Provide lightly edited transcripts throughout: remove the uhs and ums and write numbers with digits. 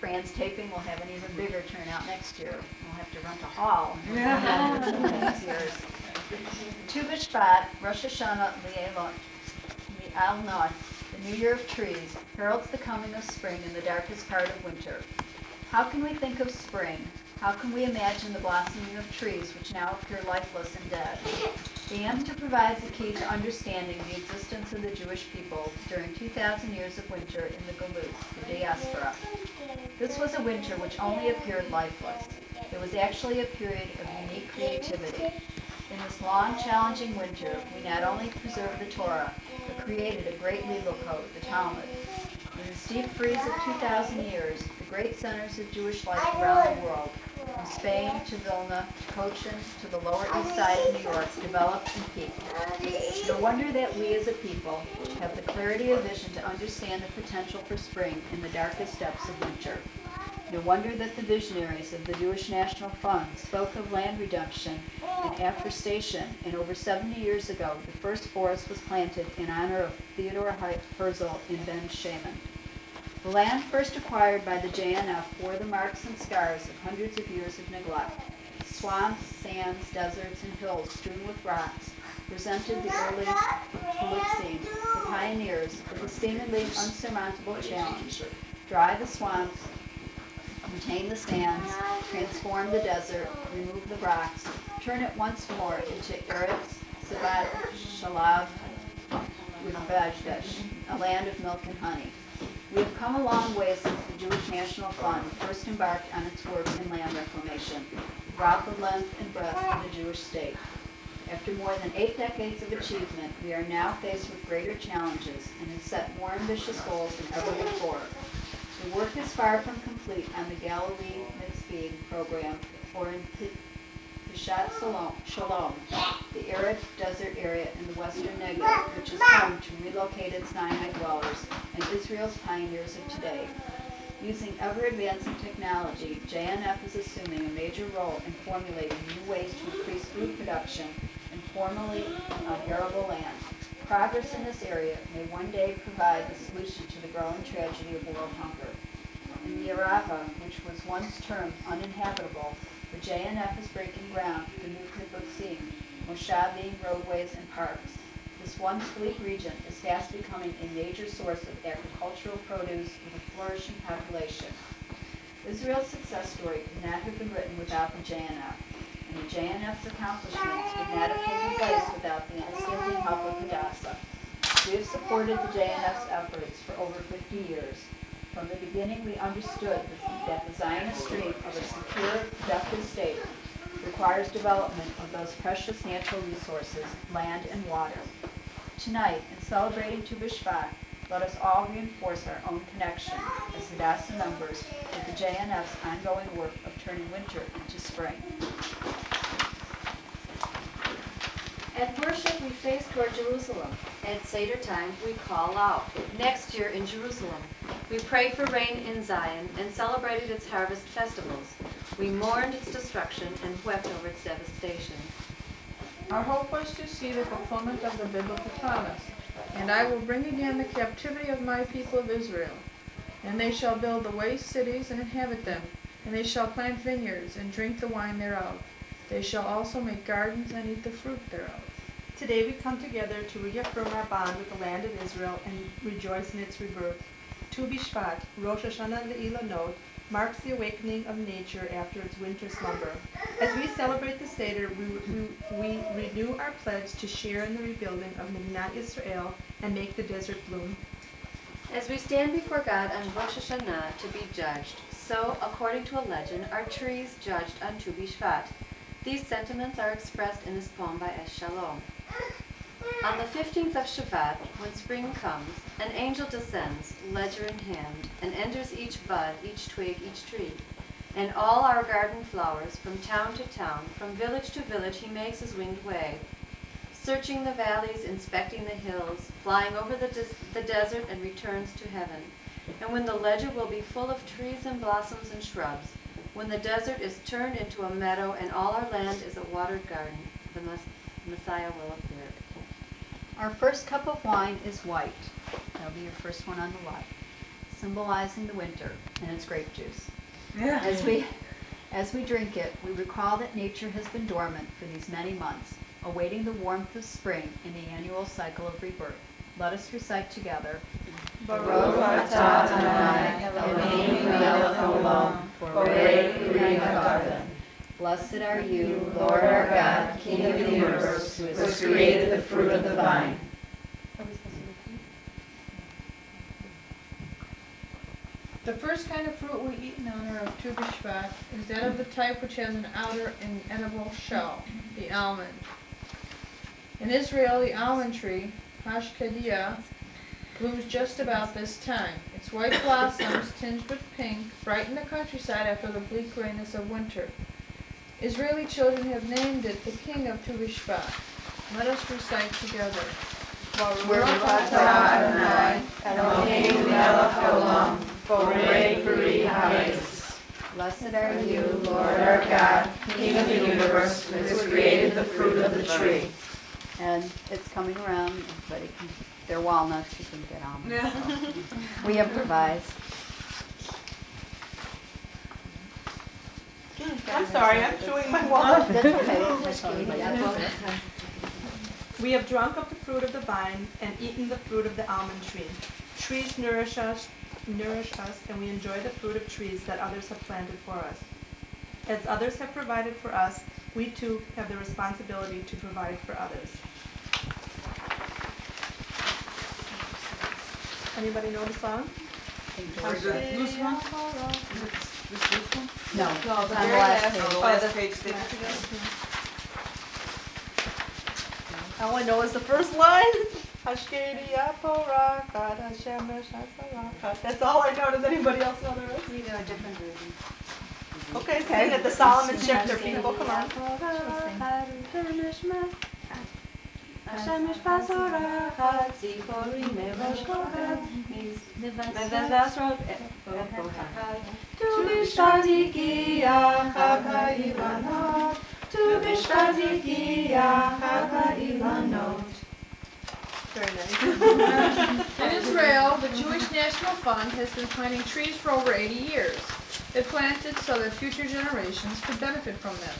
Fran's taping, we'll have an even bigger turnout next year. We'll have to rent a hall next year's. Tu B'Shvat, Rosh Hashanah, Li'al Not, the New Year of Trees, heralds the coming of spring in the darkest part of winter. How can we think of spring? How can we imagine the blossoming of trees which now appear lifeless and dead? The answer provides the key to understanding the existence of the Jewish people during 2,000 years of winter in the Galut, the diaspora. This was a winter which only appeared lifeless. It was actually a period of unique creativity. In this long, challenging winter, we not only preserved the Torah, but created a great legal code, the Talmud. In the steep freeze of 2,000 years, the great centers of Jewish life around the world, from Spain to Vilna, to Cochin, to the Lower East Side of New York, developed and peaked. No wonder that we as a people have the clarity of vision to understand the potential for spring in the darkest depths of winter. No wonder that the visionaries of the Jewish National Fund spoke of land redemption and afforestation, and over 70 years ago, the first forest was planted in honor of Theodor Herzl in Ben Shaman. The land first acquired by the JNF bore the marks and scars of hundreds of years of neglect. Swamps, sands, deserts, and hills strewn with rocks presented the early Holocene, the pioneers, with a seemingly unsurmountable challenge: dry the swamps, contain the sands, transform the desert, remove the rocks, turn it once more into Eretz Sivat Shalav Vajdesh, a land of milk and honey. We have come a long way since the Jewish National Fund first embarked on its work in land reclamation, throughout the length and breadth of the Jewish state. After more than 8 decades of achievement, we are now faced with greater challenges and have set more ambitious goals than ever before. The work is far from complete on the Galilee Mitzvah program or in B'shevat Shalom, the arid desert area in the western Negev, which is home to relocated Sinai dwellers and Israel's pioneers of today. Using ever-advancing technology, JNF is assuming a major role in formulating new ways to increase food production in formerly arable land. Progress in this area may one day provide the solution to the growing tragedy of world hunger. In the Arava, which was once termed uninhabitable, the JNF is breaking ground for the new kibbutzim, moshavim, roadways, and parks. This once bleak region is fast becoming a major source of agricultural produce with a flourishing population. Israel's success story could not have been written without the JNF, and the JNF's accomplishments would not have taken place without the unstinting help of Hadassah. We have supported the JNF's efforts for over 50 years. From the beginning, we understood that the Zionist dream of a secure, productive state requires development of those precious natural resources, land and water. Tonight, in celebrating Tu B'Shvat, let us all reinforce our own connection as Hadassah members with the JNF's ongoing work of turning winter into spring. At worship, we face toward Jerusalem. At Seder time, we call out, next year in Jerusalem. We pray for rain in Zion and celebrated its harvest festivals. We mourned its destruction and wept over its devastation. Our hope was to see the fulfillment of the biblical promise. And I will bring again the captivity of my people of Israel. And they shall build the waste cities and inhabit them. And they shall plant vineyards and drink the wine thereof. They shall also make gardens and eat the fruit thereof. Today we come together to reaffirm our bond with the land of Israel and rejoice in its rebirth. Tu B'Shvat, Rosh Hashanah Le'ilanot, marks the awakening of nature after its winter slumber. As we celebrate the Seder, we renew our pledge to share in the rebuilding of Medinat Israel and make the desert bloom. As we stand before God on Rosh Hashanah to be judged, so, according to a legend, are trees judged on Tu B'Shvat. These sentiments are expressed in this poem by Es Shalom. On the 15th of Shevat, when spring comes, an angel descends, ledger in hand, and enters each bud, each twig, each tree. And all our garden flowers, from town to town, from village to village, he makes his winged way, searching the valleys, inspecting the hills, flying over the desert, and returns to heaven. And when the ledger will be full of trees and blossoms and shrubs, when the desert is turned into a meadow and all our land is a watered garden, the Messiah will appear. Our first cup of wine is white. That'll be your first one on the left. symbolizing the winter and its grape juice. Yeah. As we drink it, we recall that nature has been dormant for these many months, awaiting the warmth of spring in the annual cycle of rebirth. Let us recite together. Baruch atah Adonai Eloheinu melech haolam, borei peri hagadol. Blessed are you, Lord our God, King of the universe, who has created the fruit of the vine. The first kind of fruit we eat in honor of Tu B'Shvat is that of the type which has an outer inedible shell, the almond. In Israel, the almond tree, Hashkadiah, blooms just about this time. Its white blossoms, tinged with pink, brighten the countryside after the bleak grayness of winter. Israeli children have named it the king of Tu B'Shvat. Let us recite together. Baruch atah Adonai Eloheinu melech haolam, borei peri hagadol. Blessed are you, Lord our God, King of the universe, who has created the fruit of the tree. And it's coming around, everybody can, they're walnuts, you can get almonds. We improvise. I'm sorry, I'm chewing my walnut. That's okay. That's okay. We have drunk of the fruit of the vine and eaten the fruit of the almond tree. Trees nourish us, and we enjoy the fruit of trees that others have planted for us. As others have provided for us, we too have the responsibility to provide for others. Anybody know the song? Is it loose one? Is it this loose one? No, No, it's the on the very last last page. Oh, the last page, stick it together? All I know is the first line. Hashkadiah porachat, hashemesh hasarachat. That's all I know. Does anybody else know the rest? We know a different version. Okay, sing it. The Solomon Shifter, people, come on. השמש פזורחת, ציפורים מבשקות, מבשרות בוחרת. ט"ו בשבט הגיע, חג האילנות, ט"ו בשבט הגיע, חג האילנות. Very nice. In Israel, the Jewish National Fund has been planting trees for over 80 years. It planted so that future generations could benefit from them.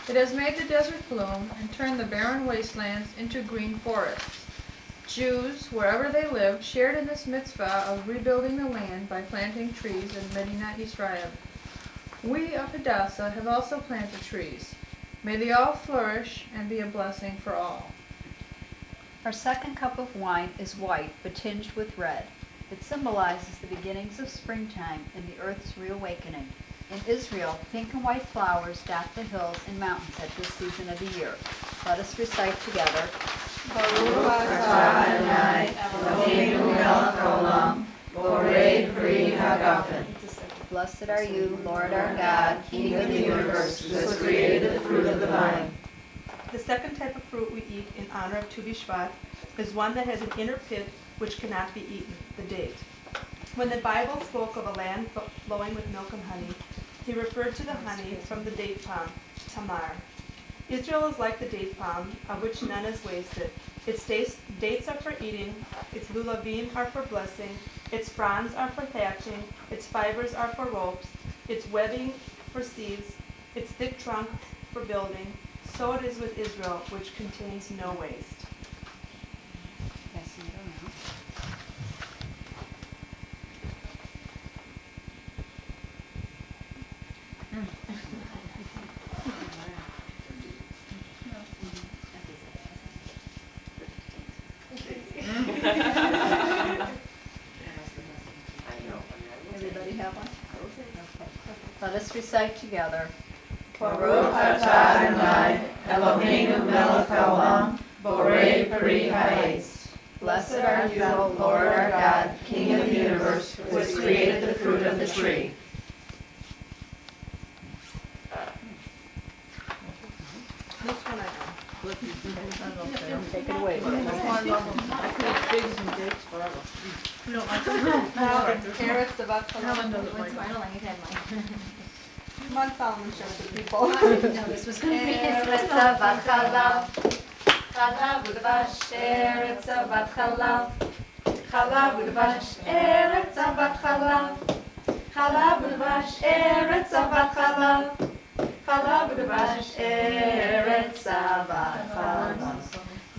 It has made the desert bloom and turned the barren wastelands into green forests. Jews, wherever they lived, shared in this mitzvah of rebuilding the land by planting trees in Medinat Yisrael. We of Hadassah have also planted trees. May they all flourish and be a blessing for all. Our second cup of wine is white but tinged with red. It symbolizes the beginnings of springtime and the earth's reawakening. In Israel, pink and white flowers dot the hills and mountains at this season of the year. Let us recite together. Baruch atah Adonai Eloheinu melech haolam, borei peri hagadol. Blessed are you, Lord our God, King of the universe, who has created the fruit of the vine. The second type of fruit we eat in honor of Tu B'Shvat is one that has an inner pit which cannot be eaten, the date. When the Bible spoke of a land flowing with milk and honey, he referred to the honey from the date palm, Tamar. Israel is like the date palm, of which none is wasted. Its dates are for eating, its lulavim are for blessing, its fronds are for thatching, its fibers are for ropes, its webbing for seeds, its thick trunk for building. So it is with Israel, which contains no waste. Passing it around. Everybody have one? Okay. Let us recite together. Baruch atah Adonai Eloheinu melech haolam, borei peri hagadol. Blessed are you, O Lord our God, King of the universe, who has created the fruit of the tree. This one I know. Take it away. Figs and grapes forever. Now it's carrots, the Helen doesn't like I don't think I've had mine. Come on, Solomon Shifter, people. No, this was going to be ארץ זבת חלב, חלב ודבש, ארץ זבת חלב, חלב ודבש, ארץ זבת חלב. חלב ודבש, ארץ זבת חלב. חלב ודבש, ארץ זבת חלב.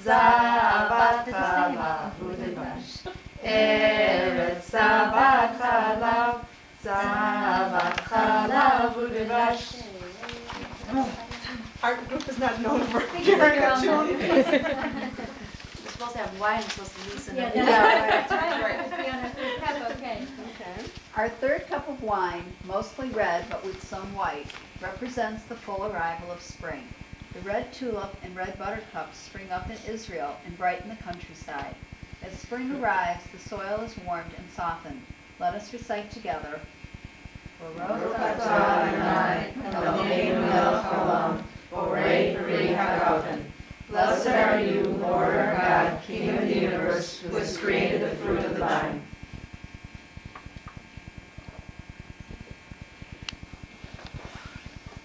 זבת חלב ודבש, ארץ זבת חלב. זבת חלב ודבש. Our group is not known for carrying a tune. We're supposed to have wine, supposed to loosen it. Yeah, right. Okay. Our third cup of wine, mostly red but with some white, represents the full arrival of spring. The red tulip and red buttercup spring up in Israel and brighten the countryside. As spring arrives, the soil is warmed and softened. Let us recite together. Baruch atah Adonai, Eloheinu melech haolam, borei peri hagafen. Blessed are you, Lord our God, King of the universe, who has created the fruit of the vine.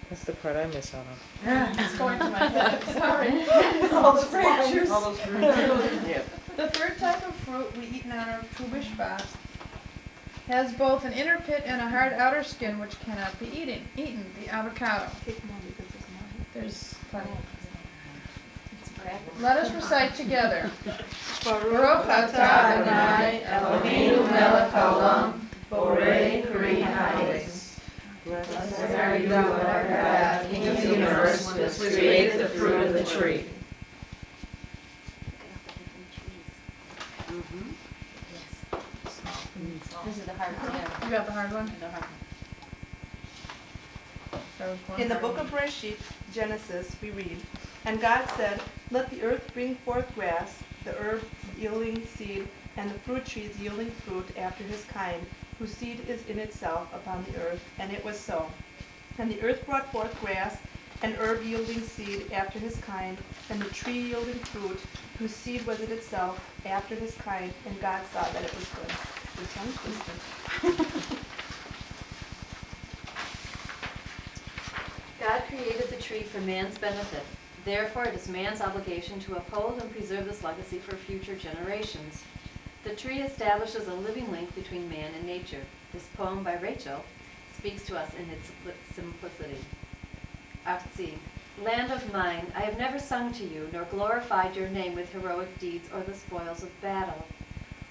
That's the part I miss out on. It's going to my head, sorry. All the fruit All those fruits. Yeah. The third type of fruit we eat in honor of Tu B'Shvat has both an inner pit and a hard outer skin which cannot be eaten, the avocado. There's plenty. Let us recite together. Baruch atah Adonai, Eloheinu melech haolam, borei peri hagafen. Blessed are you, Lord our God, King of the universe, who has created the fruit of the tree. This is the hard one, yeah. You got the hard one? The hard one. There was one In the hard book one. of B'shevat, Genesis, we read, And God said, Let the earth bring forth grass, the herb yielding seed, and the fruit trees yielding fruit after his kind, whose seed is in itself upon the earth. And it was so. And the earth brought forth grass, and herb yielding seed after his kind, and the tree yielding fruit, whose seed was in itself after his kind. And God saw that it was good. The tongue twister. God created the tree for man's benefit. Therefore, it is man's obligation to uphold and preserve this legacy for future generations. The tree establishes a living link between man and nature. This poem by Rachel speaks to us in its simplicity. Artsy, land of mine, I have never sung to you, nor glorified your name with heroic deeds or the spoils of battle.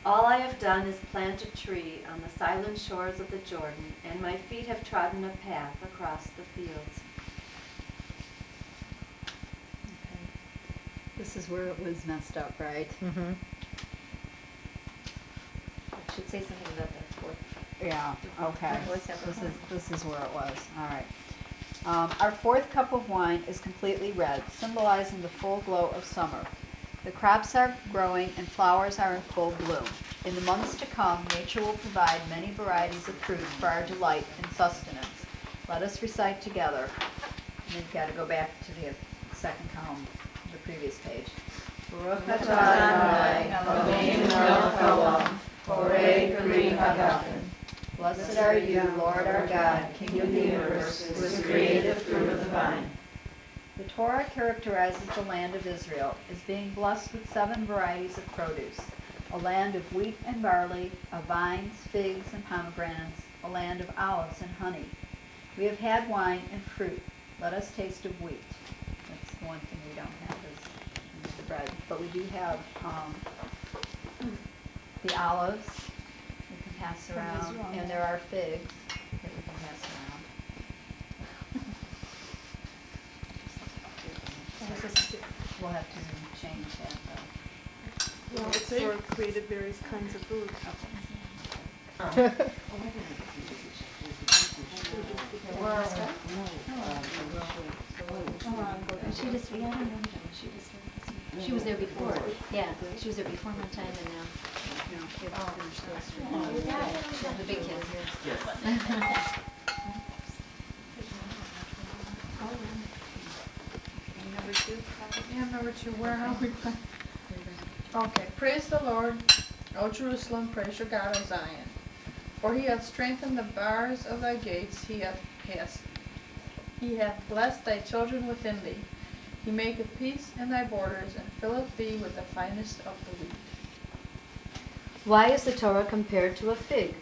All I have done is plant a tree on the silent shores of the Jordan, and my feet have trodden a path across the fields. This is where it was messed up, right? Mm-hmm. It should say something about that fourth. Yeah, okay. What's that? This is where it was. All right. Our fourth cup of wine is completely red, symbolizing the full glow of summer. The crops are growing and flowers are in full bloom. In the months to come, nature will provide many varieties of fruit for our delight and sustenance. Let us recite together. And then you've got to go back to the second column, the previous page. Baruch atah Adonai, Eloheinu melech haolam, borei peri hagafen. Blessed are you, Lord our God, King of the universe, who has created the fruit of the vine. The Torah characterizes the land of Israel as being blessed with 7 varieties of produce, a land of wheat and barley, of vines, figs, and pomegranates, a land of olives and honey. We have had wine and fruit. Let us taste of wheat. That's the one thing we don't have is the bread. But we do have the olives we can pass around, and there are figs that we can pass around. We'll have to change that though. Well, it's for created various kinds of food. She just, yeah, I don't know. She was there before. Yeah, she was there before my time and now. The big kids. Number 2? Yeah, number 2. Where are we? Okay. Praise the Lord, O Jerusalem, praise your God, O Zion. For he hath strengthened the bars of thy gates, he hath blessed thy children within thee. He maketh peace in thy borders, and filleth thee with the finest of the wheat. Why is the Torah compared to a fig?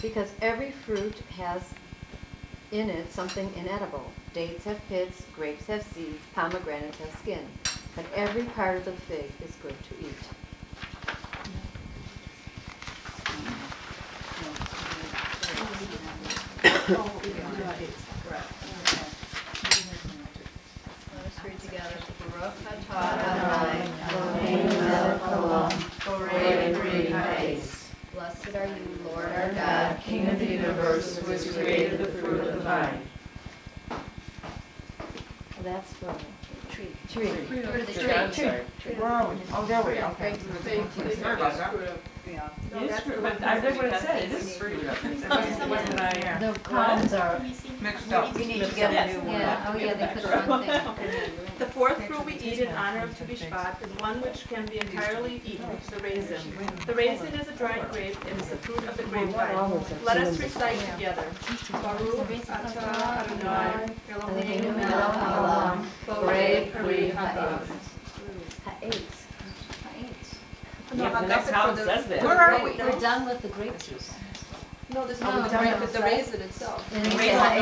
Because every fruit has in it something inedible. Dates have pits, grapes have seeds, pomegranates have skin. But every part of the fig is good to eat. Let us read together. Baruch atah Adonai, Eloheinu melech haolam, borei b'ri ha'etz. Blessed are you, Lord our God, King of the universe, who has created the fruit of the vine. Well, that's for Tree. tree. Fruit of the Tree, I'm tree. sorry. Oh, there we go, okay. Sorry about that. Yeah. It is fruit, but I did what it said, it is fruit. It wasn't I The columns are. mixed up. We need to get a new one. Yeah, oh yeah, they put the wrong thing. The fourth fruit we eat in honor of Tu B'Shvat is one which can be entirely eaten, the raisin. The raisin is a dried grape and is the fruit of the grapevine. Let us recite together. Baruch atah Adonai, Eloheinu melech haolam, borei b'ri ha'etz. Ha'etz. Yeah, the next house says that. Where are we? We're done with the grape juice. No, this is No, the grape, it's the raisin itself. And Raise it's my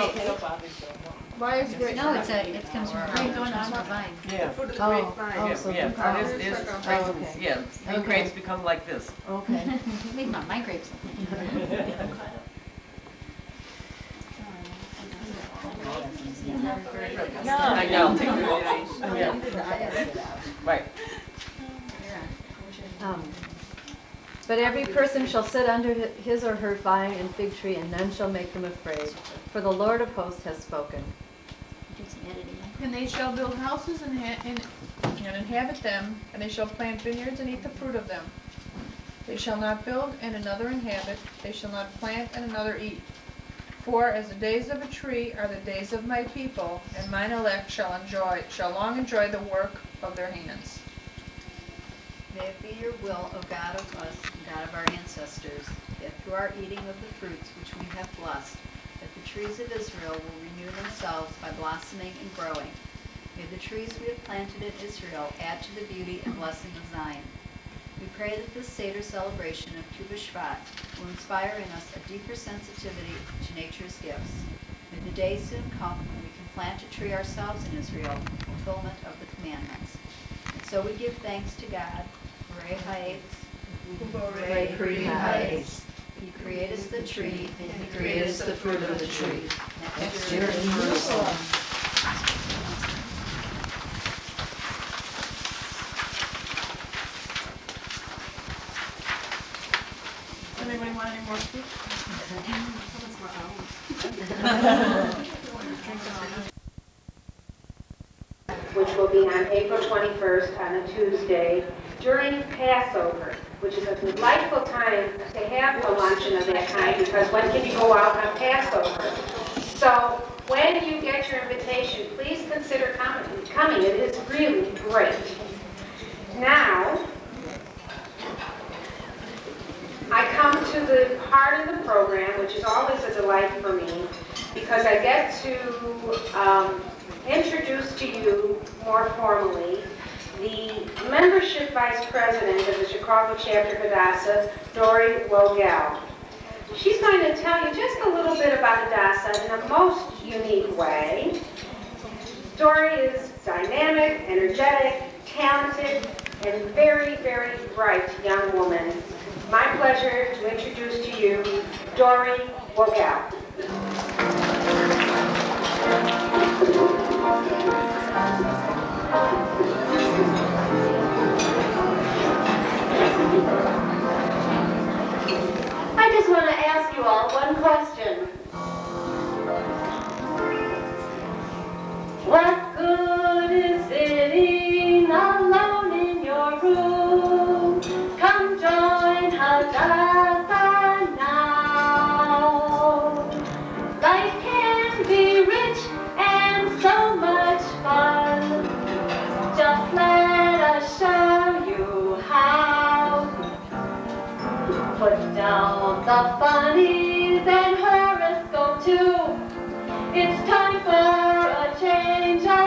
Why is grape? No, it comes from grape, it comes from vine. The Yeah, fruit of the Oh, grapevine. oh, so yeah, the it is raisins, okay. yeah. And Okay. grapes become like this. Okay. Maybe not my grapes. I know. Yeah. Right. But every person shall sit under his or her vine and fig tree, and none shall make him afraid. For the Lord of hosts has spoken. Do some editing. And they shall build houses and inhabit them, and they shall plant vineyards and eat the fruit of them. They shall not build and another inhabit, they shall not plant and another eat. For as the days of a tree are the days of my people, and mine elect shall long enjoy the work of their hands. May it be your will, O God of us, God of our ancestors, that through our eating of the fruits which we have blessed, that the trees of Israel will renew themselves by blossoming and growing. May the trees we have planted in Israel add to the beauty and blessing of Zion. We pray that this Seder celebration of Tu B'Shvat will inspire in us a deeper sensitivity to nature's gifts. May the day soon come when we can plant a tree ourselves in Israel in fulfillment of the commandments. And so we give thanks to God. Borei ha'etz, borei b'ri ha'etz. He createth the tree, and he createth the fruit of the tree. Next year in Jerusalem. Does anybody want any more fruit? Which will be on April 21st on a Tuesday during Passover, which is a delightful time to have a luncheon of that kind because when can you go out on Passover? So when you get your invitation, please consider coming. It is really great. Now, I come to the part of the program, which is always a delight for me, because I get to introduce to you more formally the membership vice president of the Chicago chapter Hadassah, Dory Wogel. She's going to tell you just a little bit about Hadassah in a most unique way. Dory is dynamic, energetic, talented, and very, very bright young woman. My pleasure to introduce to you Dory Wogel. I just want to ask you all one question. What good is sitting alone in your room? Come join Hadassah now. Life can be rich and so much fun. Just let us show you how. Put down the funnies and horoscope too. It's time for a change of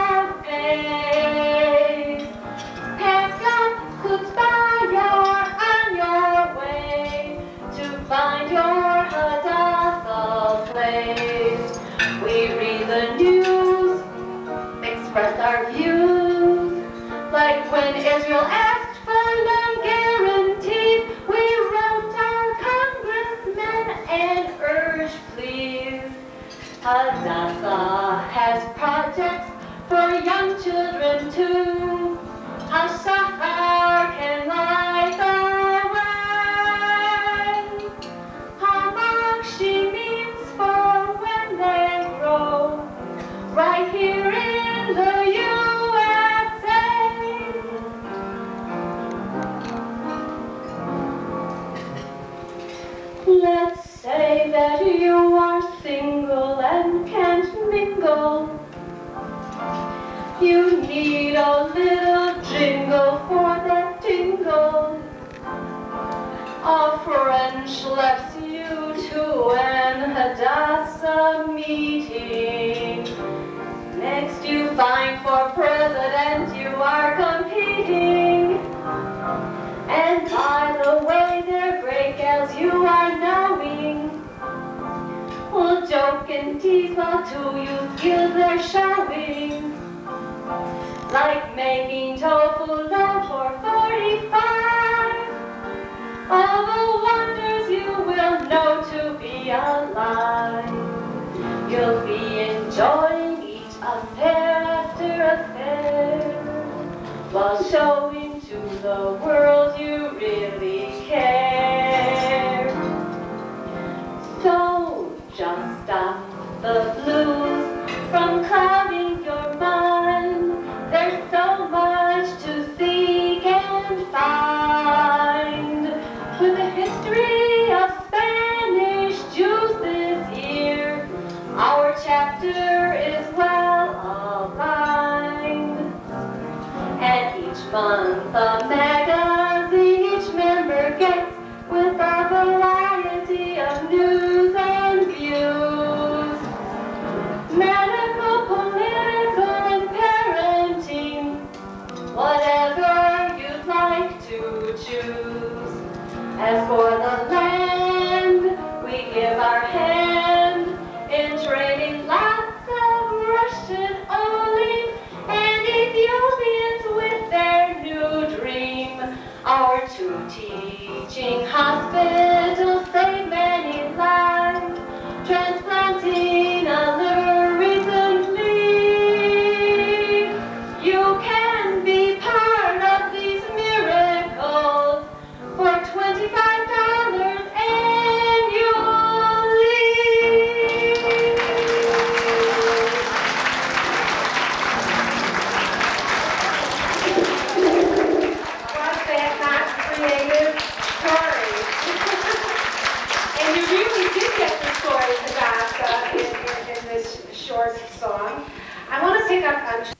church, please. Hadassah has projects for young children too. Hashachar can light the way. Hamakshi for when they grow. Right here in the USA. Let's say that you are single and can't mingle. You need a little jingle for that tingle. A friend schleps you to an Hadassah meeting. Next you find for president you are competing. And by the way, they're great gals you are knowing. We'll joke and tease while two you skills they're showing. Like making tofu loaf for 45. All the wonders you will know to be alive. You'll be enjoying each affair after affair, while showing to the world you really care. So just stop the blues from clouding your mind. There's so much to seek and find. With the history of Spanish Jews this year, our chapter is well aligned. And each month a magazine each member gets with a variety of news and views. Medical, political, and parenting, whatever you'd like to choose. As for the land, we give our hand in training lots of Russian olives and Ethiopians with their new dream. Our two teaching hospitals save many lives, transplanting a liver recently. You can be part of these miracles for $25 annually. Was that not creative stories? And you really did get the story, Hadassah, in this short song. I want to pick up on